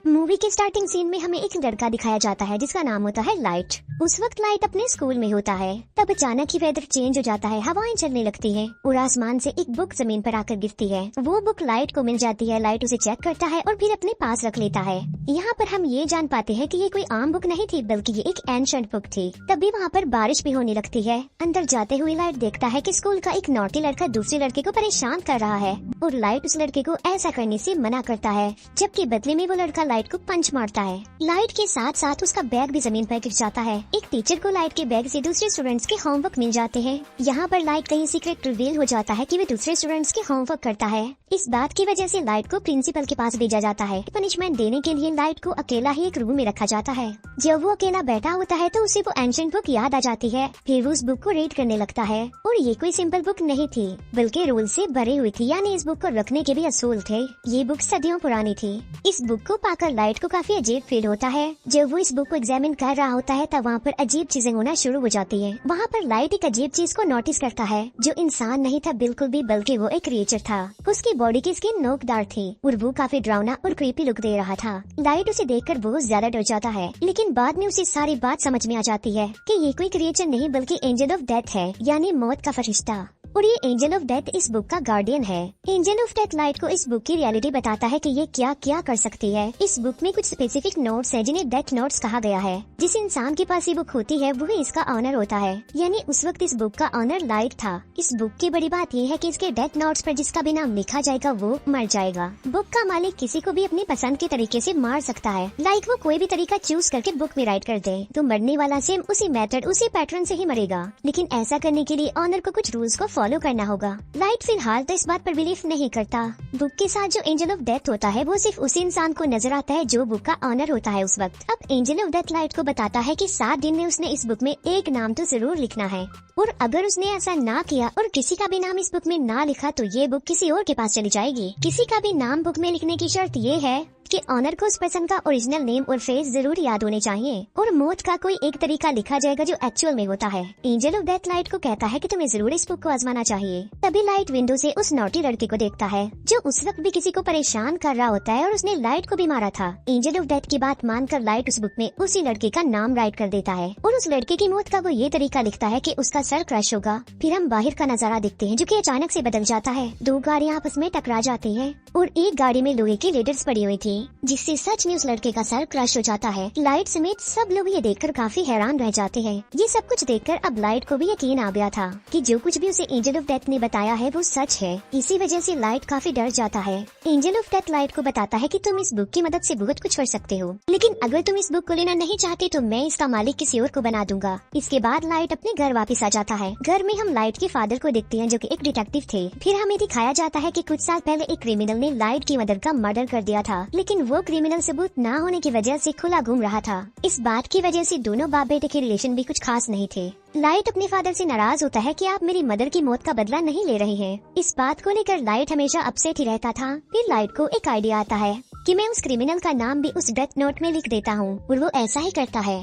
Movie के starting scene में हमें एक लड़का दिखाया जाता है जिसका नाम होता है लाइट। उस वक्त लाइट अपने स्कूल में होता है, तब अचानक ही वेदर चेंज हो जाता है, हवाएं चलने लगती हैं और आसमान से एक बुक जमीन पर आकर गिरती है। वो बुक लाइट को मिल जाती है, लाइट उसे चेक करता है और फिर अपने पास रख लेता है। यहाँ पर हम ये जान पाते हैं कि ये कोई आम बुक नहीं थी, बल्कि ये एक एंशिएंट बुक थी। तभी वहाँ पर बारिश भी होने लगती है। अंदर जाते हुए लाइट देखता है कि स्कूल का एक नॉटी लड़का दूसरे लड़के को परेशान कर रहा है और लाइट उस लड़के को ऐसा करने से मना करता है, जबकि बदले में वो लड़का लाइट को पंच मारता है। लाइट के साथ साथ उसका बैग भी जमीन पर गिर जाता है। एक टीचर को लाइट के बैग से दूसरे स्टूडेंट्स के होमवर्क मिल जाते हैं। यहाँ पर लाइट का ये सीक्रेट रिवील हो जाता है कि वो दूसरे स्टूडेंट्स के होमवर्क करता है। इस बात की वजह से लाइट को प्रिंसिपल के पास भेजा जाता है। पनिशमेंट देने के लिए लाइट को अकेला ही एक रूम में रखा जाता है। जब वो अकेला बैठा होता है तो उसे वो एंशिएंट बुक याद आ जाती है। फिर वो उस बुक को रीड करने लगता है और ये कोई सिंपल बुक नहीं थी, बल्कि रूल से भरी हुई थी, यानी इस बुक को रखने के भी असूल थे। ये बुक सदियों पुरानी थी। इस बुक को पाकर लाइट को काफी अजीब फील होता है। जब वो इस बुक को एग्जामिन कर रहा होता है तब वहाँ पर अजीब चीजें होना शुरू हो जाती है। वहाँ पर लाइट एक अजीब चीज को नोटिस करता है, जो इंसान नहीं था बिल्कुल भी, बल्कि वो एक क्रिएचर था। उसकी बॉडी की स्किन नोकदार थी और वो काफी डरावना और क्रीपी लुक दे रहा था। लाइट उसे देखकर बहुत ज्यादा डर जाता है, लेकिन बाद में उसे सारी बात समझ में आ जाती है कि ये कोई क्रिएचर नहीं बल्कि एंजल ऑफ डेथ है, यानी मौत का फरिश्ता। और ये एंजल ऑफ डेथ इस बुक का गार्डियन है। एंजल ऑफ डेथ लाइट को इस बुक की रियलिटी बताता है कि ये क्या क्या कर सकती है। इस बुक में कुछ स्पेसिफिक नोट्स हैं जिन्हें डेथ नोट्स कहा गया है। जिस इंसान के पास ये बुक होती है वही इसका ऑनर होता है, यानी उस वक्त इस बुक का ऑनर लाइट था। इस बुक की बड़ी बात ये है कि इसके डेथ नोट्स पर जिसका भी नाम लिखा जाएगा वो मर जाएगा। बुक का मालिक किसी को भी अपनी पसंद के तरीके से मार सकता है, लाइक वो कोई भी तरीका चूज करके बुक में राइट कर दे तो मरने वाला सेम उसी मेथड उसी पैटर्न से ही मरेगा। लेकिन ऐसा करने के लिए ऑनर को कुछ रूल्स को फॉलो करना होगा। लाइट फिलहाल तो इस बात पर बिलीफ नहीं करता। बुक के साथ जो एंजल ऑफ डेथ होता है वो सिर्फ उसी इंसान को नजर आता है जो बुक का ऑनर होता है उस वक्त। अब एंजल ऑफ डेथ लाइट को बताता है कि 7 दिन में उसने इस बुक में एक नाम तो जरूर लिखना है, और अगर उसने ऐसा ना किया और किसी का भी नाम इस बुक में ना लिखा तो ये बुक किसी और के पास चली जाएगी। किसी का भी नाम बुक में लिखने की शर्त ये है कि ऑनर को उस पर्सन का ओरिजिनल नेम और फेस जरूर याद होने चाहिए, और मौत का कोई एक तरीका लिखा जाएगा जो एक्चुअल में होता है। एंजल ऑफ डेथ लाइट को कहता है कि तुम्हें जरूर इस बुक को आजमाना चाहिए। तभी लाइट विंडो से उस नॉटी लड़के को देखता है जो उस वक्त भी किसी को परेशान कर रहा होता है और उसने लाइट को भी मारा था। एंजल ऑफ डेथ की बात मानकर लाइट उस बुक में उसी लड़के का नाम राइट कर देता है और उस लड़के की मौत का वो ये तरीका लिखता है कि उसका सर क्रश होगा। फिर हम बाहर का नजारा देखते हैं जो कि अचानक से बदल जाता है। 2 गाड़ियाँ आपस में टकरा जाती हैं और एक गाड़ी में लोहे की लेडर्स पड़ी हुई थी, जिससे सच में उस लड़के का सर क्रश हो जाता है। लाइट समेत सब लोग ये देखकर काफी हैरान रह जाते हैं। ये सब कुछ देखकर अब लाइट को भी यकीन आ गया था कि जो कुछ भी उसे एंजल ऑफ डेथ ने बताया है वो सच है। इसी वजह से लाइट काफी डर जाता है। एंजल ऑफ डेथ लाइट को बताता है कि तुम इस बुक की मदद से बहुत कुछ कर सकते हो, लेकिन अगर तुम इस बुक को लेना नहीं चाहते तो मैं इसका मालिक किसी और को बना दूंगा। इसके बाद लाइट अपने घर वापस आ जाता है। घर में हम लाइट के फादर को देखते हैं जो कि एक डिटेक्टिव थे। फिर हमें दिखाया जाता है कि कुछ साल पहले एक क्रिमिनल ने लाइट की मदर का मर्डर कर दिया था, लेकिन वो क्रिमिनल सबूत ना होने की वजह से खुला घूम रहा था। इस बात की वजह से दोनों बाप बेटे के रिलेशन भी कुछ खास नहीं थे। लाइट अपने फादर से नाराज होता है कि आप मेरी मदर की मौत का बदला नहीं ले रहे हैं। इस बात को लेकर लाइट हमेशा अपसेट ही रहता था। फिर लाइट को एक आइडिया आता है कि मैं उस क्रिमिनल का नाम भी उस डेथ नोट में लिख देता हूँ, और वो ऐसा ही करता है।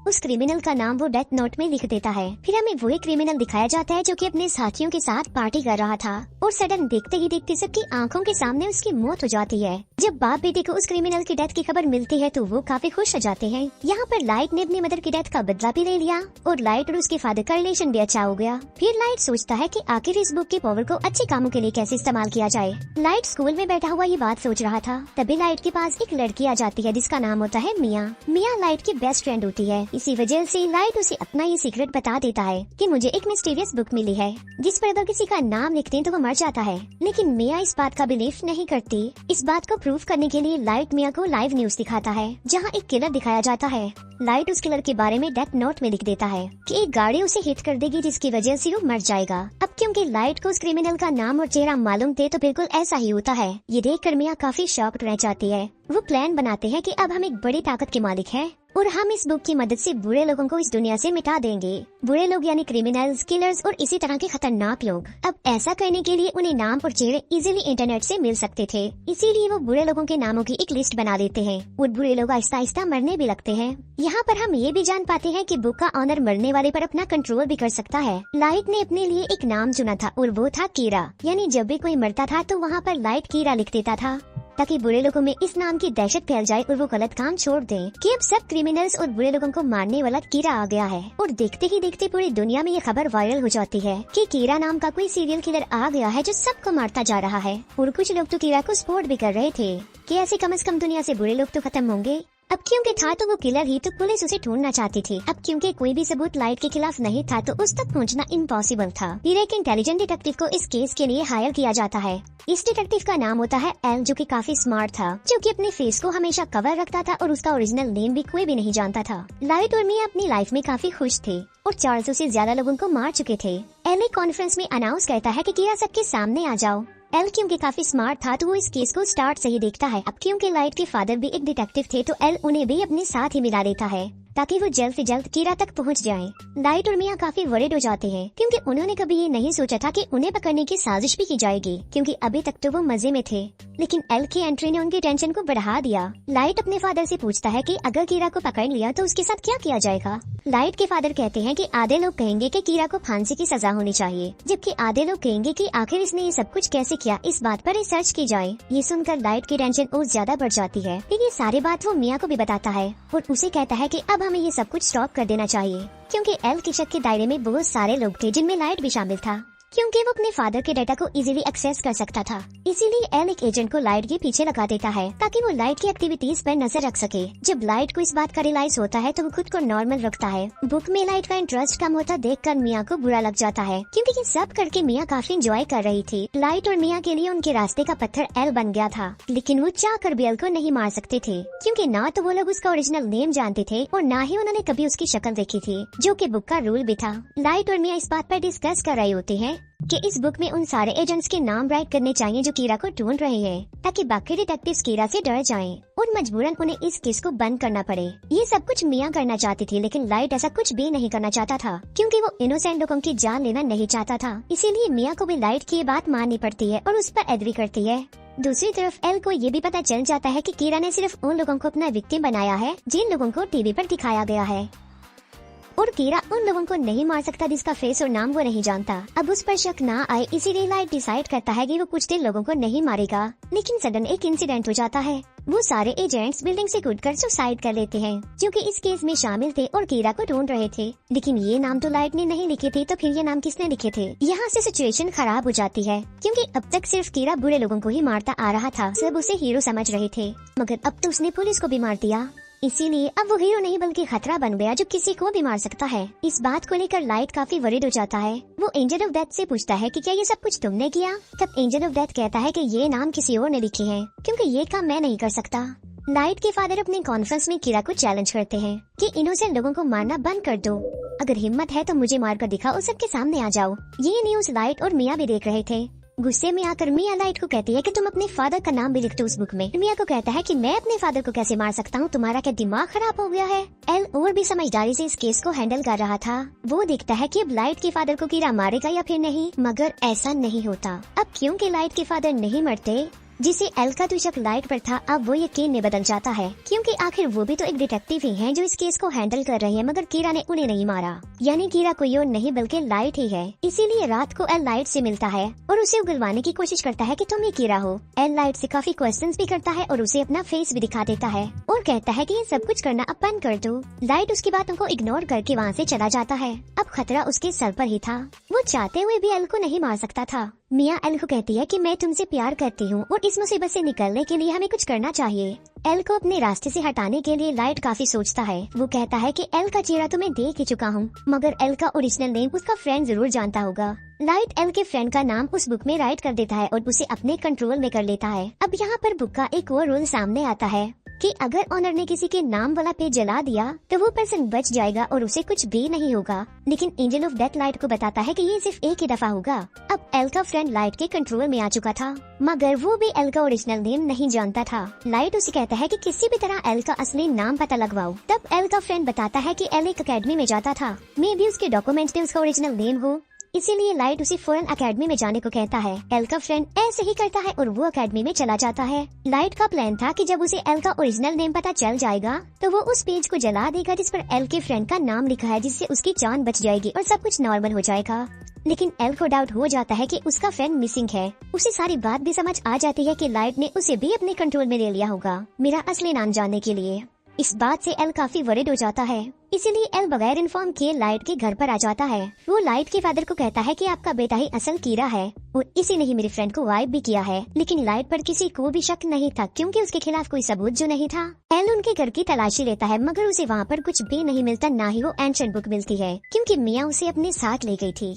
उस क्रिमिनल का नाम वो डेथ नोट में लिख देता है। फिर हमें वही क्रिमिनल दिखाया जाता है जो कि अपने साथियों के साथ पार्टी कर रहा था, और सडन देखते ही देखते सबकी आंखों के सामने उसकी मौत हो जाती है। जब बाप बेटे को उस क्रिमिनल की डेथ की खबर मिलती है तो वो काफी खुश हो जाते हैं। यहाँ पर लाइट ने अपनी मदर की डेथ का बदला भी ले लिया और लाइट और उसके फादर का रिलेशन भी अच्छा हो गया। फिर लाइट सोचता है कि आखिर इस बुक की पावर को अच्छे कामों के लिए कैसे इस्तेमाल किया जाए। लाइट स्कूल में बैठा हुआ ये बात सोच रहा था, तभी लाइट के पास एक लड़की आ जाती है जिसका नाम होता है मिया। मिया लाइट की बेस्ट फ्रेंड होती है। इसी वजह से लाइट उसे अपना ये सीक्रेट बता देता है कि मुझे एक मिस्टीरियस बुक मिली है जिस पर अगर किसी का नाम लिखते हैं तो वो मर जाता है। लेकिन मिया इस बात का बिलीफ नहीं करती। इस बात को प्रूव करने के लिए लाइट मिया को लाइव न्यूज दिखाता है जहाँ एक किलर दिखाया जाता है। लाइट उस किलर के बारे में डेथ नोट में लिख देता है कि एक गाड़ी उसे हिट कर देगी जिसकी वजह से वो मर जाएगा। अब क्योंकि लाइट को उस क्रिमिनल का नाम और चेहरा मालूम थे तो बिल्कुल ऐसा ही होता है। ये देखकर मिया काफी शॉक्ड रह जाती है। वो प्लान बनाते हैं कि अब हम एक बड़ी ताकत के मालिक हैं और हम इस बुक की मदद से बुरे लोगों को इस दुनिया से मिटा देंगे। बुरे लोग यानी क्रिमिनल्स, किलर्स और इसी तरह के खतरनाक लोग। अब ऐसा करने के लिए उन्हें नाम और चेहरे इजीली इंटरनेट से मिल सकते थे, इसीलिए वो बुरे लोगों के नामों की एक लिस्ट बना देते हैं और बुरे लोग आहिस्ता आहिस्ता मरने भी लगते हैं। यहाँ पर हम ये भी जान पाते हैं कि बुक का ऑनर मरने वाले पर अपना कंट्रोल भी कर सकता है। लाइट ने अपने लिए एक नाम चुना था और वो था कीरा, यानी जब भी कोई मरता था तो वहाँ पर लाइट कीरा लिख देता था। ताकि बुरे लोगों में इस नाम की दहशत फैल जाए और वो गलत काम छोड़ दें कि अब सब क्रिमिनल्स और बुरे लोगों को मारने वाला कीरा आ गया है। और देखते ही देखते पूरी दुनिया में ये खबर वायरल हो जाती है कि कीरा नाम का कोई सीरियल किलर आ गया है जो सबको मारता जा रहा है। और कुछ लोग तो कीरा को सपोर्ट भी कर रहे थे कि ऐसे कम से कम दुनिया से बुरे लोग तो खत्म होंगे। अब क्योंकि था तो वो किलर ही, तो पुलिस उसे ढूंढना चाहती थी। अब क्योंकि कोई भी सबूत लाइट के खिलाफ नहीं था तो उस तक पहुंचना इम्पॉसिबल था। फिर एक इंटेलिजेंट डिटेक्टिव को इस केस के लिए हायर किया जाता है। इस डिटेक्टिव का नाम होता है एल, जो कि काफी स्मार्ट था, जो कि अपने फेस को हमेशा कवर रखता था और उसका ओरिजिनल नेम भी कोई भी नहीं जानता था। लाइट और मिया अपनी लाइफ में काफी खुश थे और 400 से ज्यादा लोगों को मार चुके थे। एल एक कॉन्फ्रेंस में अनाउंस करता है कि कीरा सबके सामने आ जाओ। एल क्योंकि काफी स्मार्ट था तो वो इस केस को स्टार्ट से ही देखता है। अब क्योंकि लाइट के फादर भी एक डिटेक्टिव थे तो एल उन्हें भी अपने साथ ही मिला देता है ताकि वो जल्द से जल्द कीरा तक पहुंच जाएं। लाइट और मिया काफी वरीड हो जाते हैं क्योंकि उन्होंने कभी ये नहीं सोचा था कि उन्हें पकड़ने की साजिश भी की जाएगी, क्योंकि अभी तक तो वो मजे में थे। लेकिन एल की एंट्री ने उनकी टेंशन को बढ़ा दिया। लाइट अपने फादर से पूछता है कि अगर कीरा को पकड़ लिया तो उसके साथ क्या किया जाएगा। लाइट के फादर कहते हैं कि आधे लोग कहेंगे कि कीरा को फांसी की सजा होनी चाहिए, जबकि आधे लोग कहेंगे कि आखिर इसने ये सब कुछ कैसे किया, इस बात पर रिसर्च की जाए। ये सुनकर लाइट की टेंशन और ज्यादा बढ़ जाती है। फिर ये सारी बात वो मिया को भी बताता है और उसे कहता है कि अब हमें ये सब कुछ स्टॉप कर देना चाहिए, क्योंकि एल के शक के दायरे में बहुत सारे लोग थे जिनमें लाइट भी शामिल था, क्योंकि वो अपने फादर के डाटा को इजीली एक्सेस कर सकता था। इसीलिए एल एक एजेंट को लाइट के पीछे लगा देता है ताकि वो लाइट की एक्टिविटीज पर नजर रख सके। जब लाइट को इस बात का रियलाइज होता है तो वो खुद को नॉर्मल रखता है। बुक में लाइट का इंटरेस्ट कम होता देखकर मिया को बुरा लग जाता है, क्योंकि ये सब करके मिया काफी एंजॉय कर रही थी। लाइट और मिया के लिए उनके रास्ते का पत्थर एल बन गया था, लेकिन वो चाह कर भी एल को नहीं मार सकते थे, क्योंकि ना तो वो लोग उसका ओरिजिनल नेम जानते थे और ना ही उन्होंने कभी उसकी शक्ल देखी थी, जो कि बुक का रूल भी था। लाइट और मिया इस बात पर डिस्कस कर रहे होते हैं कि इस बुक में उन सारे एजेंट्स के नाम राइट करने चाहिए जो कीरा को ढूंढ रहे हैं, ताकि बाकी डिटेक्टिव्स कीरा से डर जाएं और मजबूरन उन्हें इस केस को बंद करना पड़े। ये सब कुछ मिया करना चाहती थी, लेकिन लाइट ऐसा कुछ भी नहीं करना चाहता था, क्योंकि वो इनोसेंट लोगों की जान लेना नहीं चाहता था। इसीलिए मिया को भी लाइट की ये बात माननी पड़ती है और उस पर एग्री करती है। दूसरी तरफ एल को ये भी पता चल जाता है कि कीरा ने सिर्फ उन लोगों को अपना विक्टिम बनाया है जिन लोगों को टीवी पर दिखाया गया है, और कीरा उन लोगों को नहीं मार सकता जिसका फेस और नाम वो नहीं जानता। अब उस पर शक ना आए इसीलिए लाइट डिसाइड करता है कि वो कुछ देर लोगों को नहीं मारेगा। लेकिन सडन एक इंसिडेंट हो जाता है। वो सारे एजेंट्स बिल्डिंग से कूदकर सुसाइड कर लेते हैं, जो कि इस केस में शामिल थे और कीरा को ढूंढ रहे थे। लेकिन ये नाम तो लाइट ने नहीं लिखे थे, तो फिर ये नाम किसने लिखे थे। यहाँ से सिचुएशन खराब हो जाती है, क्योंकि अब तक सिर्फ कीरा बुरे लोगों को ही मारता आ रहा था। सब उसे हीरो समझ रहे थे, मगर अब तो उसने पुलिस को भी मार दिया। इसीलिए अब वो हीरो नहीं बल्कि खतरा बन गया जो किसी को भी मार सकता है। इस बात को लेकर लाइट काफी वरीड हो जाता है। वो एंजल ऑफ डेथ से पूछता है कि क्या ये सब कुछ तुमने किया। तब एंजल ऑफ डेथ कहता है कि ये नाम किसी और ने लिखे हैं, क्योंकि ये काम मैं नहीं कर सकता। लाइट के फादर अपने कॉन्फ्रेंस में कीरा को चैलेंज करते हैं कि इनोसेंट लोगों को मारना बंद कर दो। अगर हिम्मत है तो मुझे मार कर दिखाओ और सबके सामने आ जाओ। ये न्यूज लाइट और मिया भी देख रहे थे। गुस्से में आकर मिया लाइट को कहती है कि तुम अपने फादर का नाम भी लिख दो उस बुक में। मिया को कहता है कि मैं अपने फादर को कैसे मार सकता हूँ, तुम्हारा क्या दिमाग खराब हो गया है। एल और भी समझदारी से इस केस को हैंडल कर रहा था। वो देखता है कि अब लाइट के फादर को कीरा मारेगा या फिर नहीं, मगर ऐसा नहीं होता। अब क्योंकि लाइट के फादर नहीं मरते, जिसे एल का तो शक लाइट पर था, अब वो यकीन में बदल जाता है, क्योंकि आखिर वो भी तो एक डिटेक्टिव ही हैं जो इस केस को हैंडल कर रहे हैं, मगर कीरा ने उन्हें नहीं मारा। यानी कीरा कोई और नहीं बल्कि लाइट ही है। इसीलिए रात को एल लाइट से मिलता है और उसे उगलवाने की कोशिश करता है कि तुम ही कीरा हो। एल लाइट से काफी क्वेश्चंस भी करता है और उसे अपना फेस भी दिखा देता है और कहता है कि ये सब कुछ करना अब बंद कर दो। लाइट उसकी बातों को इग्नोर करके वहाँ से चला जाता है। अब खतरा उसके सर पर ही था। वो चाहते हुए भी एल को नहीं मार सकता था। मिया एल को कहती है कि मैं तुमसे प्यार करती हूँ और इस मुसीबत से निकलने के लिए हमें कुछ करना चाहिए। एल को अपने रास्ते से हटाने के लिए लाइट काफी सोचता है। वो कहता है कि एल का चेहरा तो मैं देख ही चुका हूँ, मगर एल का ओरिजिनल नेम उसका फ्रेंड जरूर जानता होगा। लाइट एल के फ्रेंड का नाम उस बुक में राइट कर देता है और उसे अपने कंट्रोल में कर लेता है। अब यहाँ पर बुक का एक और रूल सामने आता है कि अगर ऑनर ने किसी के नाम वाला पेज जला दिया तो वो पर्सन बच जाएगा और उसे कुछ भी नहीं होगा। लेकिन एंजल ऑफ डेथ लाइट को बताता है कि ये सिर्फ एक ही दफा होगा। अब एल का फ्रेंड लाइट के कंट्रोल में आ चुका था, मगर वो भी एल का ओरिजिनल नेम नहीं जानता था। लाइट उसे कहता है कि किसी भी तरह एल का असली नाम पता लगवाओ। तब एल का फ्रेंड बताता है कि एल एक अकेडमी में जाता था, मे भी उसके डॉक्यूमेंट्स में उसका ओरिजिनल नेम हो। इसीलिए लाइट उसे फौरन अकेडमी में जाने को कहता है। एल का फ्रेंड ऐसे ही करता है और वो अकेडमी में चला जाता है। लाइट का प्लान था कि जब उसे एल का ओरिजिनल नेम पता चल जाएगा तो वो उस पेज को जला देगा जिस पर एल के फ्रेंड का नाम लिखा है, जिससे उसकी जान बच जाएगी और सब कुछ नॉर्मल हो जाएगा। लेकिन एल को डाउट हो जाता है कि उसका फ्रेंड मिसिंग है। उसे सारी बात भी समझ आ जाती है कि लाइट ने उसे भी अपने कंट्रोल में ले लिया होगा मेरा असली नाम जानने के लिए। इस बात से एल काफी वरिड हो जाता है, इसीलिए एल बगैर इन्फॉर्म किए लाइट के घर पर आ जाता है। वो लाइट के फादर को कहता है कि आपका बेटा ही असल कीड़ा है और इसी ने ही मेरे फ्रेंड को वाइप भी किया है। लेकिन लाइट पर किसी को भी शक नहीं था क्योंकि उसके खिलाफ कोई सबूत जो नहीं था। एल उनके घर की तलाशी लेता है मगर उसे वहाँ पर कुछ भी नहीं मिलता, ना ही वो एंशिएंट बुक मिलती है क्योंकि मिया उसे अपने साथ ले गई थी।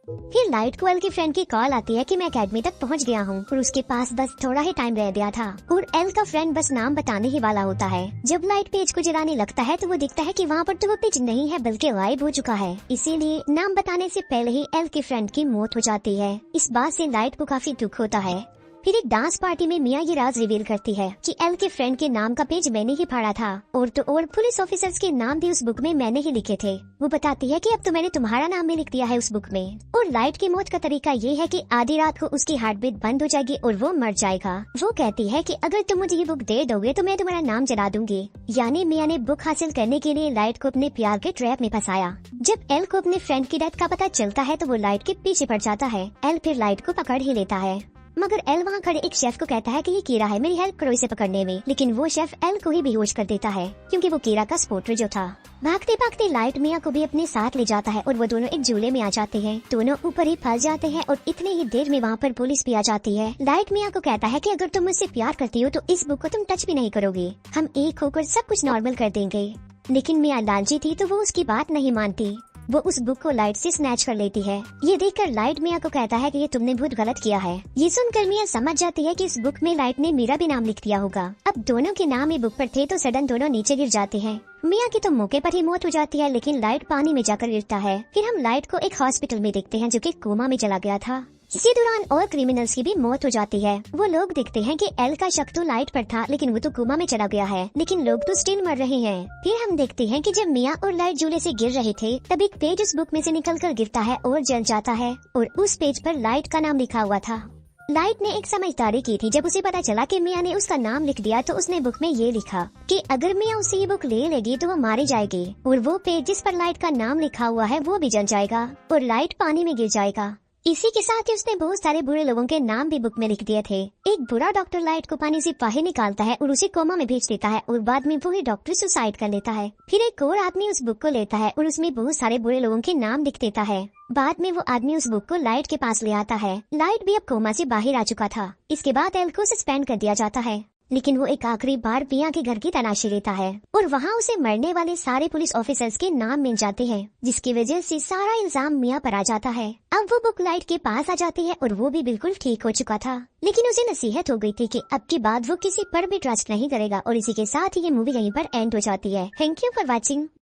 फिर लाइट को एल के फ्रेंड की कॉल आती है कि मैं अकेडमी तक पहुंच गया हूं और उसके पास बस थोड़ा ही टाइम रह गया था और एल का फ्रेंड बस नाम बताने ही वाला होता है। जब लाइट पेज को जलाने लगता है तो वो दिखता है कि वहाँ पर तो वो पेज नहीं है बल्कि गायब हो चुका है। इसीलिए नाम बताने से पहले ही एल के फ्रेंड की मौत हो जाती है। इस बात से लाइट को काफी दुख होता है। फिर एक डांस पार्टी में मिया ये राज रिवील करती है कि एल के फ्रेंड के नाम का पेज मैंने ही फाड़ा था और तो और पुलिस ऑफिसर्स के नाम भी उस बुक में मैंने ही लिखे थे। वो बताती है कि अब तो मैंने तुम्हारा नाम भी लिख दिया है उस बुक में। और लाइट की मौत का तरीका ये है कि आधी रात को उसकी हार्ट बीट बंद हो जाएगी और वो मर जाएगा। वो कहती है कि अगर तुम मुझे ये बुक दे दोगे तो मैं तुम्हारा नाम जला दूंगी। यानी मिया ने बुक हासिल करने के लिए लाइट को अपने प्यार के ट्रैप में फंसाया। जब एल को अपने फ्रेंड की डेथ का पता चलता है तो वो लाइट के पीछे पड़ जाता है। एल फिर लाइट को पकड़ ही लेता है मगर एल वहाँ खड़े एक शेफ को कहता है कि ये कीड़ा है, मेरी हेल्प करो इसे पकड़ने में। लेकिन वो शेफ एल को ही बेहोश कर देता है क्योंकि वो कीड़ा का स्पॉटर जो था। भागते भागते लाइट मिया को भी अपने साथ ले जाता है और वो दोनों एक झूले में आ जाते हैं। दोनों ऊपर ही फंस जाते हैं और इतने ही देर में वहाँ पर पुलिस भी आ जाती है। लाइट मिया को कहता है कि अगर तुम मुझसे प्यार करती हो तो इस बुक को तुम टच भी नहीं करोगी, हम एक होकर सब कुछ नॉर्मल कर देंगे। लेकिन मिया लालची थी तो वो उसकी बात नहीं मानती। वो उस बुक को लाइट से स्नैच कर लेती है। ये देखकर लाइट मिया को कहता है कि ये तुमने बहुत गलत किया है। ये सुनकर मिया समझ जाती है कि इस बुक में लाइट ने मेरा भी नाम लिख दिया होगा। अब दोनों के नाम ही बुक पर थे तो सडन दोनों नीचे गिर जाते हैं। मिया की तो मौके पर ही मौत हो जाती है लेकिन लाइट पानी में जाकर गिरता है। फिर हम लाइट को एक हॉस्पिटल में देखते हैं जो कि कोमा में चला गया था। इसी दौरान और क्रिमिनल्स की भी मौत हो जाती है। वो लोग देखते हैं कि एल का शक तो लाइट पर था लेकिन वो तो कोमा में चला गया है, लेकिन लोग तो स्टिल मर रहे हैं। फिर हम देखते हैं कि जब मिया और लाइट झूले से गिर रहे थे तब एक पेज उस बुक में से निकलकर गिरता है और जल जाता है और उस पेज पर लाइट का नाम लिखा हुआ था। लाइट ने एक समझदारी की थी। जब उसे पता चला कि मिया ने उसका नाम लिख दिया तो उसने बुक में ये लिखा कि अगर मिया उससे ये बुक ले लेगी तो वो मारी जाएगी और वो पेज जिस पर लाइट का नाम लिखा हुआ है वो भी जल जाएगा और लाइट पानी में गिर जाएगा। इसी के साथ ही उसने बहुत सारे बुरे लोगों के नाम भी बुक में लिख दिए थे। एक बुरा डॉक्टर लाइट को पानी से बाहर निकालता है और उसे कोमा में भेज देता है और बाद में वही डॉक्टर सुसाइड कर लेता है। फिर एक और आदमी उस बुक को लेता है और उसमें बहुत सारे बुरे लोगों के नाम लिख देता है। बाद में वो आदमी उस बुक को लाइट के पास ले आता है। लाइट भी अब कोमा से बाहर आ चुका था। इसके बाद एल को सस्पेंड कर दिया जाता है लेकिन वो एक आखिरी बार मिया के घर की तलाशी लेता है और वहाँ उसे मरने वाले सारे पुलिस ऑफिसर्स के नाम मिल जाते हैं जिसकी वजह से सारा इल्जाम मिया पर आ जाता है। अब वो बुक लाइट के पास आ जाती है और वो भी बिल्कुल ठीक हो चुका था लेकिन उसे नसीहत हो गई थी कि अब की बाद वो किसी पर भी ट्रस्ट नहीं करेगा और इसी के साथ ही ये मूवी यहीं पर एंड हो जाती है। Thank you for watching.